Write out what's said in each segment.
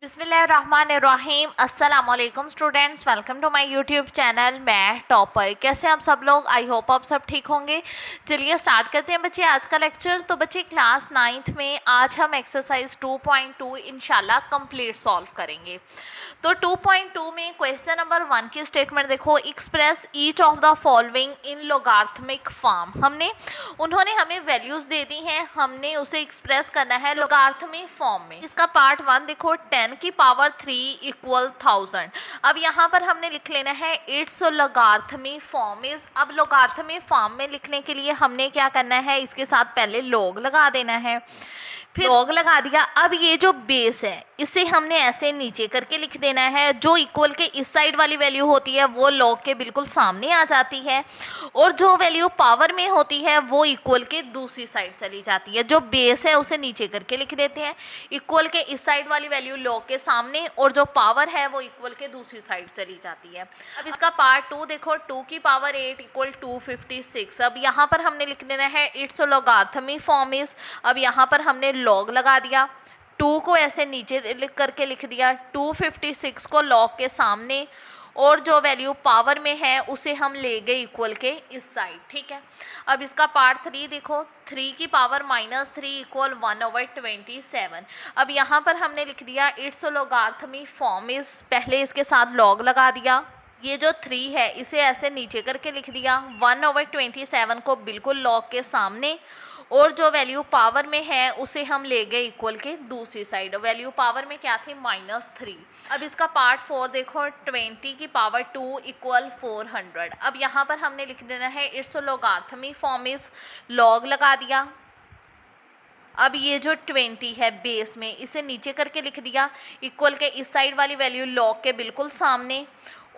बिस्मिल्लाहिर्रहमानिर्रहीम। अस्सलाम वालेकुम students, welcome to my YouTube channel. मैं टॉपर। कैसे आप सब लोग? आई होप आप सब ठीक होंगे। चलिए स्टार्ट करते हैं बच्चे आज का लेक्चर। तो बच्चे क्लास 9th में आज हम एक्सरसाइज 2.2 इंशाल्लाह कंप्लीट सॉल्व करेंगे। तो 2.2 में क्वेश्चन नंबर 1 की स्टेटमेंट देखो, express each of the following in logarithmic form. उन्होंने हमें वैल्यूज दे दी हैं, हमने उसे एक्सप्रेस करना है लोगार्थमिक फॉर्म में। इसका पार्ट 1 देखो, 10 की पावर 3 इक्वल 1000। अब यहाँ पर हमने लिख लेना है इट्स लोगार्थमिक फॉर्म इज। अब लोगार्थमिक फॉर्म में लिखने के लिए हमने क्या करना है, इसके साथ पहले लॉग लगा देना है, फिर लॉग लगा दिया। अब ये जो बेस है इसे हमने ऐसे नीचे करके लिख देना है। जो इक्वल के इस साइड वाली वैल्यू होती है वो लॉग के बिल्कुल सामने आ जाती है, और जो वैल्यू पावर में होती है वो इक्वल के दूसरी साइड चली जाती है। जो बेस है उसे नीचे करके लिख देते हैं, इक्वल के इस साइड वाली वैल्यू लॉग के सामने, और जो पावर है वो इक्वल के दूसरी साइड चली जाती है। अब इसका पार्ट 2 देखो, 2 की पावर 8 इक्वल 256। अब यहाँ पर हमने लिख देना है इट्स लोगार्थमिक फॉर्म इज। अब यहाँ पर हमने लॉग लगा दिया, 2 को ऐसे नीचे लिख करके लिख दिया, 256 को लॉग के सामने, और जो वैल्यू पावर में है उसे हम ले गए इक्वल के इस साइड। ठीक है। अब इसका पार्ट 3 देखो, 3 की पावर -3 इक्वल 1/27। अब यहाँ पर हमने लिख दिया इट्स लोगार्थमिक फॉर्म इज। पहले इसके साथ लॉग लगा दिया, ये जो 3 है इसे ऐसे नीचे करके लिख दिया, 1/27 को बिल्कुल लॉग के सामने, और जो वैल्यू पावर में है उसे हम ले गए इक्वल के दूसरी साइड। वैल्यू पावर में क्या थी? -3। अब इसका पार्ट 4 देखो, 20 की पावर 2 इक्वल 400। अब यहाँ पर हमने लिख देना है it's logarithmic form is, log लगा दिया। अब ये जो 20 है बेस में, इसे नीचे करके लिख दिया, इक्वल के इस साइड वाली वैल्यू लॉग के बिल्कुल सामने,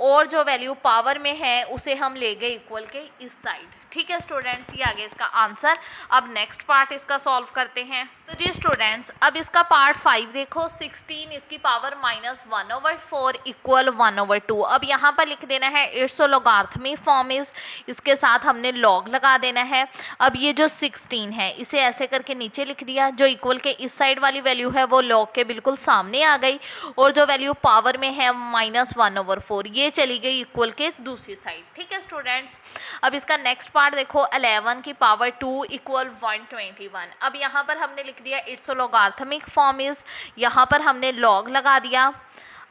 और जो वैल्यू पावर में है उसे हम ले गए इक्वल के इस साइड। ठीक है स्टूडेंट्स, ये आगे इसका आंसर। अब नेक्स्ट पार्ट इसका सॉल्व करते हैं। तो जी स्टूडेंट्स, अब इसका पार्ट 5 देखो, 16 इसकी पावर -1/4 इक्वल 1/2। अब यहाँ पर लिख देना है इट्स लोगार्थमिक फॉर्म इज, इसके साथ हमने लॉग लगा देना है। अब ये जो 16 है इसे ऐसे करके नीचे लिख दिया, जो इक्वल के इस साइड वाली वैल्यू है वो लॉग के बिल्कुल सामने आ गई, और जो वैल्यू पावर में है -1/4 ये चली गई इक्वल के दूसरी साइड। ठीक है स्टूडेंट्स। अब इसका नेक्स्ट पार्ट देखो, 11 की पावर 2 इक्वल 121। अब यहाँ पर हमने लिख दिया इट्स लोगार्थमिक फॉर्म इज, यहाँ पर हमने लॉग लगा दिया।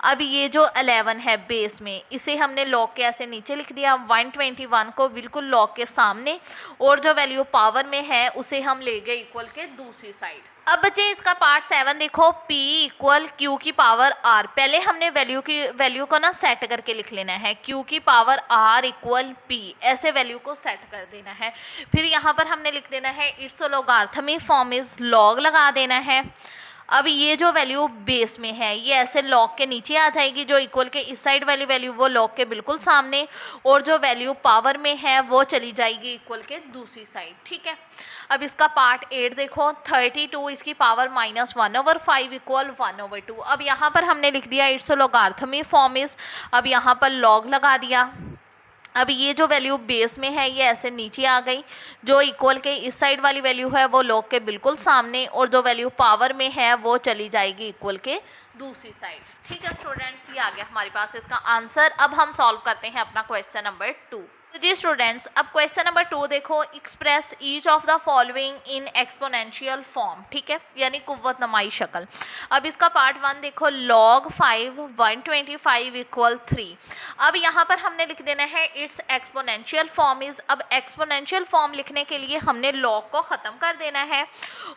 अब ये जो 11 है बेस में, इसे हमने लॉग के ऐसे नीचे लिख दिया, 121 को बिल्कुल लॉग के सामने, और जो वैल्यू पावर में है उसे हम ले गए इक्वल के दूसरी साइड। अब बच्चे इसका पार्ट 7 देखो, P इक्वल Q की पावर R। पहले हमने वैल्यू को ना सेट करके लिख लेना है, Q की पावर R इक्वल P, ऐसे वैल्यू को सेट कर देना है। फिर यहाँ पर हमने लिख देना है it's logarithmic form is, log लगा देना है। अब ये जो वैल्यू बेस में है ये ऐसे लॉग के नीचे आ जाएगी, जो इक्वल के इस साइड वाली वैल्यू वो लॉग के बिल्कुल सामने, और जो वैल्यू पावर में है वो चली जाएगी इक्वल के दूसरी साइड। ठीक है। अब इसका पार्ट 8 देखो, 32 इसकी पावर -1/5 इक्वल 1/2। अब यहाँ पर हमने लिख दिया इट्स लोगार्थमिक फॉर्म इज। अब यहाँ पर लॉग लगा दिया। अब ये जो वैल्यू बेस में है ये ऐसे नीचे आ गई, जो इक्वल के इस साइड वाली वैल्यू है वो लॉग के बिल्कुल सामने, और जो वैल्यू पावर में है वो चली जाएगी इक्वल के दूसरी साइड। ठीक है स्टूडेंट्स, ये आ गया हमारे पास इसका आंसर। अब हम सॉल्व करते हैं अपना क्वेश्चन नंबर 2। तो जी स्टूडेंट्स, अब क्वेश्चन नंबर 2 देखो, express each of the following in exponential form. ठीक है, यानी कुव्वत नमाई शक्ल। अब इसका पार्ट 1 देखो, log 5 125 इक्वल 3। अब यहाँ पर हमने लिख देना है इट्स एक्सपोनेंशियल फॉर्म इज। अब एक्सपोनेंशियल फॉर्म लिखने के लिए हमने log को ख़त्म कर देना है,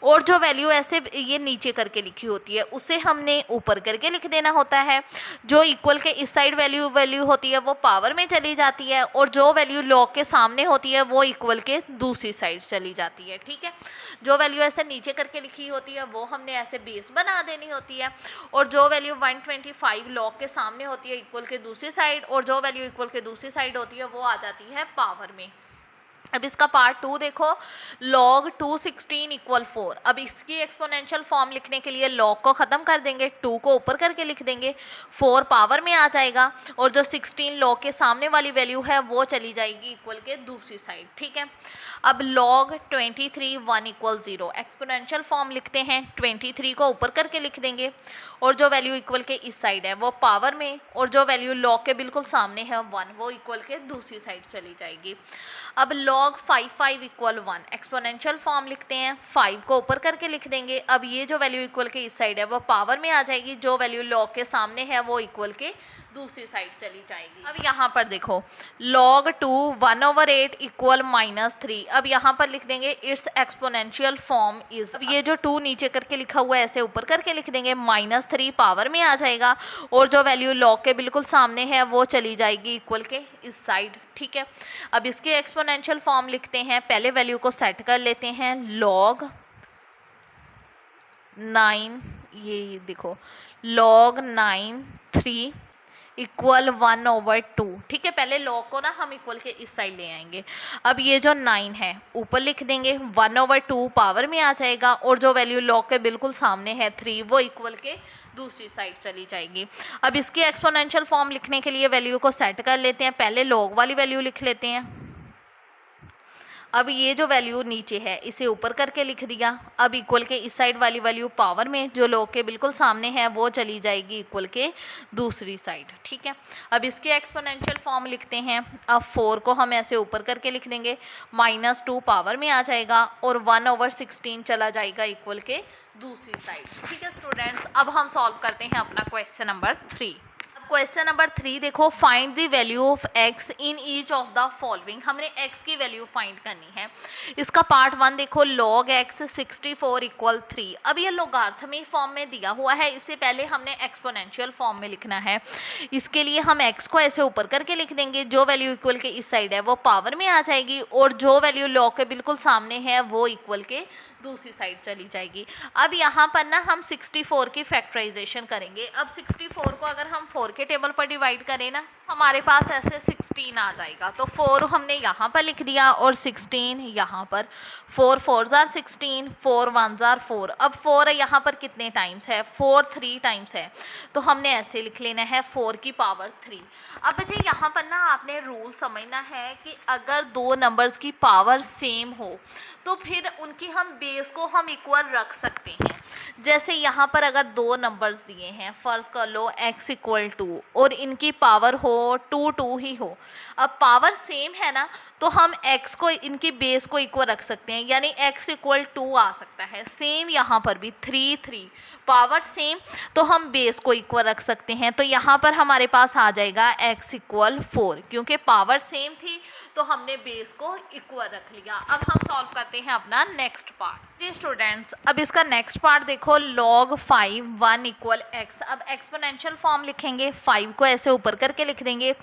और जो वैल्यू ऐसे ये नीचे करके लिखी होती है उसे हमने ऊपर करके लिख देना होता है। जो इक्वल के इस साइड वैल्यू होती है वो पावर में चली जाती है, और जो वैल्यू लॉग के सामने होती है वो इक्वल के दूसरी साइड चली जाती है। ठीक है। जो वैल्यू ऐसे नीचे करके लिखी होती है वो हमने ऐसे बेस बना देनी होती है, और जो वैल्यू 125 लॉग के सामने होती है इक्वल के दूसरी साइड, और जो वैल्यू इक्वल के दूसरी साइड होती है वो आ जाती है पावर में। अब इसका पार्ट 2 देखो, log 216 इक्वल 4। अब इसकी एक्सपोनेंशियल फॉर्म लिखने के लिए log को ख़त्म कर देंगे, 2 को ऊपर करके लिख देंगे, 4 पावर में आ जाएगा और जो 16 log के सामने वाली वैल्यू है वो चली जाएगी इक्वल के दूसरी साइड। ठीक है, अब log 23 1 इक्वल 0, एक्सपोनेंशियल फॉर्म लिखते हैं, 23 को ऊपर करके लिख देंगे और जो वैल्यू इक्वल के इस साइड है वो पावर में, और जो वैल्यू log के बिल्कुल सामने है 1, वो इक्वल के दूसरी साइड चली जाएगी। अब log 5 इक्वल 1, एक्सपोनेंशियल फॉर्म लिखते हैं, 5 को ऊपर करके लिख देंगे। अब ये जो वैल्यू इक्वल के इस साइड है वो पावर में आ जाएगी, जो वैल्यू log के सामने है वो इक्वल के दूसरी साइड चली जाएगी। अब यहाँ पर देखो log 2 1/8 इक्वल -3। अब यहाँ पर लिख देंगे इट्स एक्सपोनेंशियल फॉर्म इज, अब ये जो 2 नीचे करके लिखा हुआ है ऐसे ऊपर करके लिख देंगे, -3 पावर में आ जाएगा और जो वैल्यू log के बिल्कुल सामने है वो चली जाएगी इक्वल के इस साइड। ठीक है, अब इसके एक्सपोनेंशियल फॉर्म लिखते हैं, पहले वैल्यू को सेट कर लेते हैं, log 9, ये देखो log 9 3 इक्वल 1/2। ठीक है, पहले log को ना हम इक्वल के इस साइड ले आएंगे। अब ये जो 9 है ऊपर लिख देंगे, 1/2 पावर में आ जाएगा और जो वैल्यू log के बिल्कुल सामने है 3, वो इक्वल के दूसरी साइड चली जाएगी। अब इसकी एक्सपोनेंशियल फॉर्म लिखने के लिए वैल्यू को सेट कर लेते हैं, पहले log वाली वैल्यू लिख लेते हैं। अब ये जो वैल्यू नीचे है इसे ऊपर करके लिख दिया। अब इक्वल के इस साइड वाली वैल्यू पावर में, जो log के बिल्कुल सामने है वो चली जाएगी इक्वल के दूसरी साइड। ठीक है, अब इसके एक्सपोनेंशियल फॉर्म लिखते हैं। अब 4 को हम ऐसे ऊपर करके लिख देंगे, -2 पावर में आ जाएगा और 1/16 चला जाएगा इक्वल के दूसरी साइड। ठीक है स्टूडेंट्स, अब हम सॉल्व करते हैं अपना क्वेश्चन नंबर 3। क्वेश्चन नंबर 3 देखो, find the value of x in each of the following. हमने x की वैल्यू फाइंड करनी है। इसका पार्ट 1 देखो, log x 64 इक्वल 3। अब ये लोगार्थमिक फॉर्म में दिया हुआ है, इससे पहले हमने एक्सपोनेंशियल फॉर्म में लिखना है। इसके लिए हम x को ऐसे ऊपर करके लिख देंगे, जो वैल्यू इक्वल के इस साइड है वो पावर में आ जाएगी और जो वैल्यू log के बिल्कुल सामने है वो इक्वल के दूसरी साइड चली जाएगी। अब यहाँ पर ना हम 64 की फैक्टराइजेशन करेंगे। अब 64 को अगर हम 4 के टेबल पर डिवाइड करें ना, हमारे पास ऐसे 16 आ जाएगा। तो 4 हमने यहाँ पर लिख दिया और 16 यहाँ पर। 4 4 जार 16, 4 1 जार 4। अब 4 यहाँ पर कितने टाइम्स है, 4 3 टाइम्स है, तो हमने ऐसे लिख लेना है 4 की पावर 3। अब बच्चे यहाँ पर ना आपने रूल समझना है कि अगर दो नंबर्स की पावर सेम हो तो फिर उनकी हम बेस को हम इक्वल रख सकते हैं। जैसे यहाँ पर अगर दो नंबर्स दिए हैं, फर्ज कर लो x इक्वल 2 और इनकी पावर हो 2 2 ही हो। अब पावर सेम है ना, तो हम x को इनकी बेस को इक्वल रख सकते हैं, यानी x इक्वल 2 आ सकता है। सेम यहाँ पर भी 3 3, पावर सेम तो हम बेस को इक्वल रख सकते हैं। तो यहाँ पर हमारे पास आ जाएगा x इक्वल 4, क्योंकि पावर सेम थी तो हमने बेस को इक्वल रख लिया। अब हम सॉल्व करते हैं अपना नेक्स्ट पार्ट। जी स्टूडेंट्स, अब इसका नेक्स्ट पार्ट देखो, log 5 1 इक्वल x। अब एक्सपोनेंशियल फॉर्म लिखेंगे, 5 को ऐसे ऊपर करके लिख देंगे,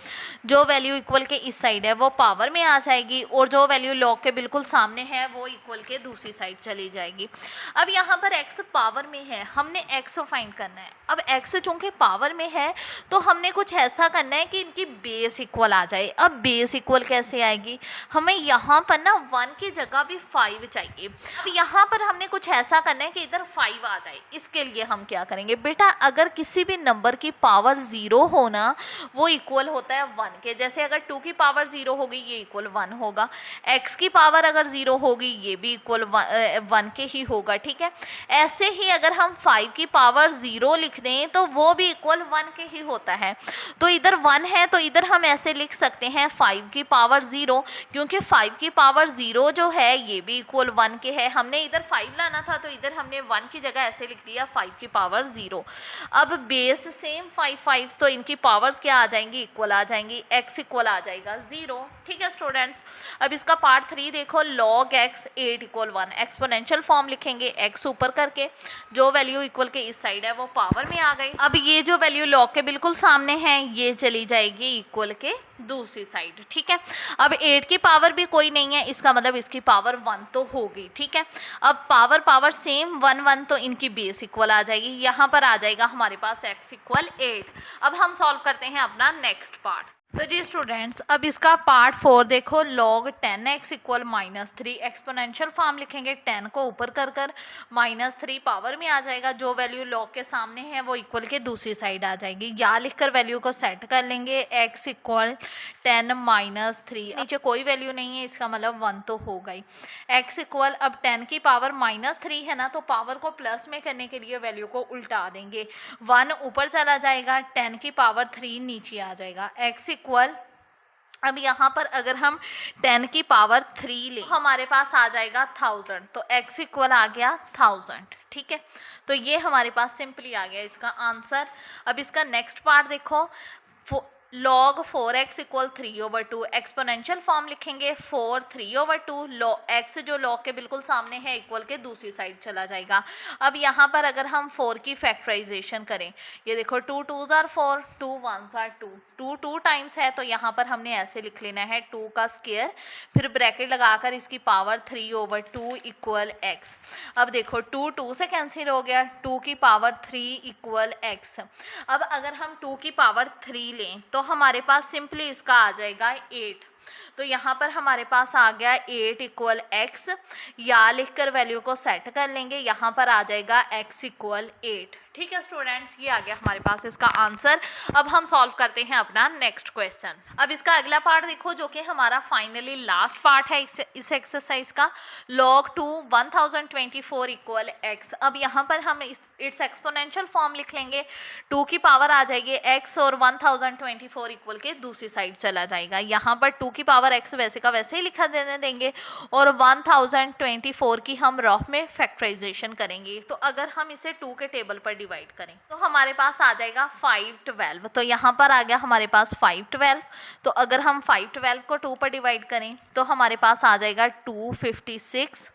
जो वैल्यू इक्वल के इस साइड है वो पावर में आ जाएगी और जो वैल्यू log के बिल्कुल सामने है वो इक्वल के दूसरी साइड चली जाएगी। अब यहाँ पर x पावर में है, हमने x फाइंड करना है। अब x चूंकि पावर में है तो हमने कुछ ऐसा करना है कि इनकी बेस इक्वल आ जाए। अब बेस इक्वल कैसे आएगी, हमें यहाँ पर ना 1 की जगह भी 5 चाहिए। अब यहाँ पर हमने कुछ ऐसा करना है कि इधर 5 आ जाए। इसके लिए हम क्या करेंगे बेटा, अगर किसी भी नंबर की पावर 0 होना वो इक्वल होता है 1 के। जैसे अगर 2 की पावर 0 होगी ये इक्वल 1 होगा, x की पावर अगर 0 होगी ये भी इक्वल 1 के ही होगा। ठीक है, ऐसे ही अगर हम 5 की पावर 0 लिख दें तो वो भी इक्वल 1 के ही होता है। तो इधर 1 है तो इधर हम ऐसे लिख सकते हैं 5 की पावर 0, क्योंकि 5 की पावर 0 जो है ये भी इक्वल 1 के है। हमने इधर 5 लाना था तो इधर हमने 1 की जगह ऐसे लिख दिया 5 की पावर 0। अब बेस सेम 5 5, तो इनकी पावर्स क्या आ जाएंगी, इक्वल आ जाएंगी, x इक्वल आ जाएगा 0। ठीक है स्टूडेंट्स, अब इसका पार्ट 3 देखो, log x 8 equal 1। Exponential form लिखेंगे, x ऊपर करके, जो वैल्यू इक्वल के इस साइड है वो पावर में आ गई। अब ये जो वैल्यू log के बिल्कुल सामने है ये चली जाएगी इक्वल के दूसरी साइड। ठीक है, अब 8 की पावर भी कोई नहीं है, इसका मतलब इसकी पावर 1 तो होगी। ठीक है, अब पावर सेम 1 1, तो इनकी बेस इक्वल आ जाएगी। यहाँ पर आ जाएगा हमारे पास x इक्वल 8। अब हम सॉल्व करते हैं अपना नेक्स्ट पार्ट। तो जी स्टूडेंट्स, अब इसका पार्ट 4 देखो। log 10x equal -3, exponential form लिखेंगे, 10 को ऊपर कर -3 पावर में आ जाएगा। जो वैल्यू log के सामने है वो इक्वल के दूसरी साइड आ जाएगी। या लिखकर वैल्यू को सेट कर लेंगे, x इक्वल 10 - 3, नीचे कोई वैल्यू नहीं है, इसका मतलब 1 तो हो गई। x इक्वल, अब 10 की पावर -3 है ना, तो पावर को प्लस में करने के लिए वैल्यू को उल्टा देंगे। 1 ऊपर चला जाएगा, 10 की पावर 3 नीचे आ जाएगा। x इक्वल, अब यहाँ पर अगर हम 10 की पावर 3 लें तो हमारे पास आ जाएगा 1000, तो x इक्वल आ गया 1000। ठीक है, तो ये हमारे पास सिंपली आ गया इसका आंसर। अब इसका नेक्स्ट पार्ट देखो। log 4x equal 3/2, exponential form लिखेंगे 4 3/2, x जो log के बिल्कुल सामने है इक्वल के दूसरी साइड चला जाएगा। अब यहाँ पर अगर हम 4 की फैक्टराइजेशन करें, ये देखो 2 2s are 4, 2 1s are 2, 2 2 times है, तो यहाँ पर हमने ऐसे लिख लेना है 2 का स्क्वायर, फिर ब्रैकेट लगाकर इसकी पावर 3/2 इक्वल x। अब देखो 2 2 से कैंसिल हो गया, 2 की पावर 3 इक्वल x। अब अगर हम 2 की पावर 3 लें तो हमारे पास सिंपली इसका आ जाएगा 8, तो यहाँ पर हमारे पास आ गया 8 इक्वल x। या लिखकर वैल्यू को सेट कर लेंगे, यहाँ पर आ जाएगा x इक्वल 8। ठीक है स्टूडेंट्स, ये आ गया हमारे पास इसका आंसर। अब हम सॉल्व करते हैं अपना नेक्स्ट क्वेश्चन। अब इसका अगला पार्ट देखो, जो कि हमारा फाइनली लास्ट पार्ट है इस एक्सरसाइज का। log 2 1024 equal x। अब यहाँ पर हम इट्स एक्सपोनेंशियल फॉर्म लिख लेंगे, 2 की पावर आ जाएगी x और 1024 इक्वल के दूसरी साइड चला जाएगा। यहाँ पर 2 की पावर x वैसे का वैसे ही लिखा देने देंगे और 1024 की हम रफ में फैक्टराइजेशन करेंगे। तो अगर हम इसे 2 के टेबल पर डिवाइड करें तो हमारे पास आ जाएगा 512, तो यहाँ पर आ गया हमारे पास 512। तो अगर हम 512 को 2 पर डिवाइड करें तो हमारे पास आ जाएगा 256,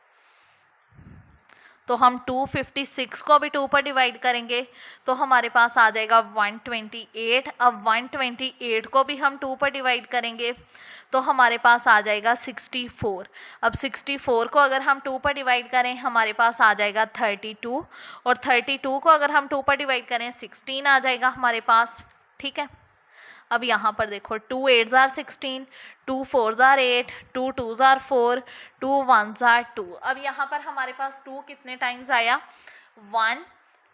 तो हम 256 को भी 2 पर डिवाइड करेंगे तो हमारे पास आ जाएगा 128। अब 128 को भी हम 2 पर डिवाइड करेंगे तो हमारे पास आ जाएगा 64। अब 64 को अगर हम 2 पर डिवाइड करें हमारे पास आ जाएगा 32, और 32 को अगर हम 2 पर डिवाइड करें 16 आ जाएगा हमारे पास। ठीक है, अब यहाँ पर देखो 2 8s are 16, 2 4s are 8, 2 2s are 4, 2 1s are 2। अब यहाँ पर हमारे पास 2 कितने टाइम्स आया, 1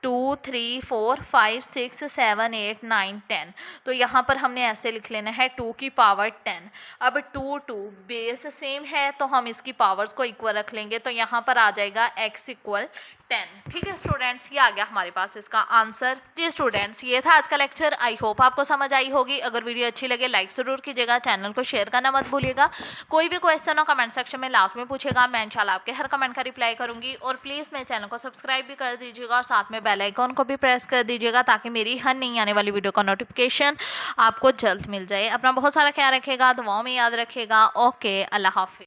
2 3 4 5 6 7 8 9 10। तो यहाँ पर हमने ऐसे लिख लेना है 2 की पावर 10। अब 2 2 बेस सेम है तो हम इसकी पावर्स को इक्वल रख लेंगे, तो यहाँ पर आ जाएगा x इक्वल 10। ठीक है स्टूडेंट्स, ये आ गया हमारे पास इसका आंसर। जी स्टूडेंट्स, ये था आज का लेक्चर। आई होप आपको समझ आई होगी। अगर वीडियो अच्छी लगे लाइक ज़रूर कीजिएगा, चैनल को शेयर करना मत भूलिएगा। कोई भी क्वेश्चन हो कमेंट सेक्शन में लास्ट में पूछेगा, मैं इंशाल्लाह आपके हर कमेंट का रिप्लाई करूंगी। और प्लीज़ मेरे चैनल को सब्सक्राइब भी कर दीजिएगा और साथ में बेल आइकॉन को भी प्रेस कर दीजिएगा ताकि मेरी हर नई आने वाली वीडियो का नोटिफिकेशन आपको जल्द मिल जाए। अपना बहुत सारा ख्याल रखिएगा, दुआओं में याद रखिएगा। ओके, अल्लाह हाफिज़।